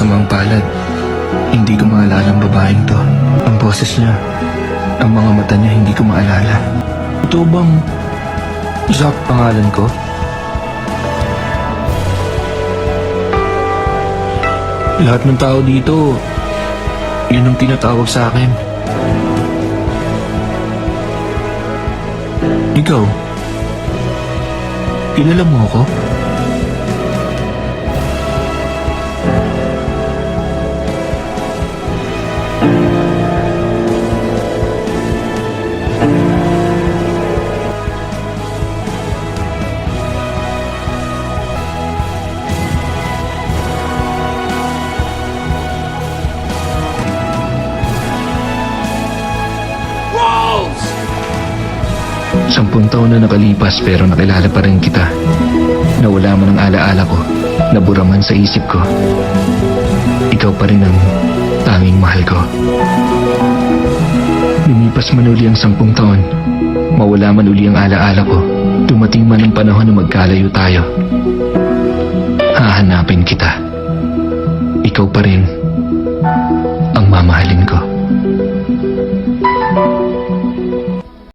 kasamang palad, hindi ko maalala ang babaeng to. Ang boses niya, ang mga mata niya, hindi ko maalala. Ito bang Zack pangalan ko? Lahat ng tao dito, yun ang tinatawag sa akin. Ikaw, kilala mo ako? Sampung taon na nakalipas pero nakilala pa rin kita. Nawala man ang alaala ko, nabura man sa isip ko. Ikaw pa rin ang tanging mahal ko. Lumipas man uli ang 10 taon, mawala man uli ang alaala ko. Dumating man ang panahon na magkalayo tayo. Hahanapin kita. Ikaw pa rin ang mamahalin ko.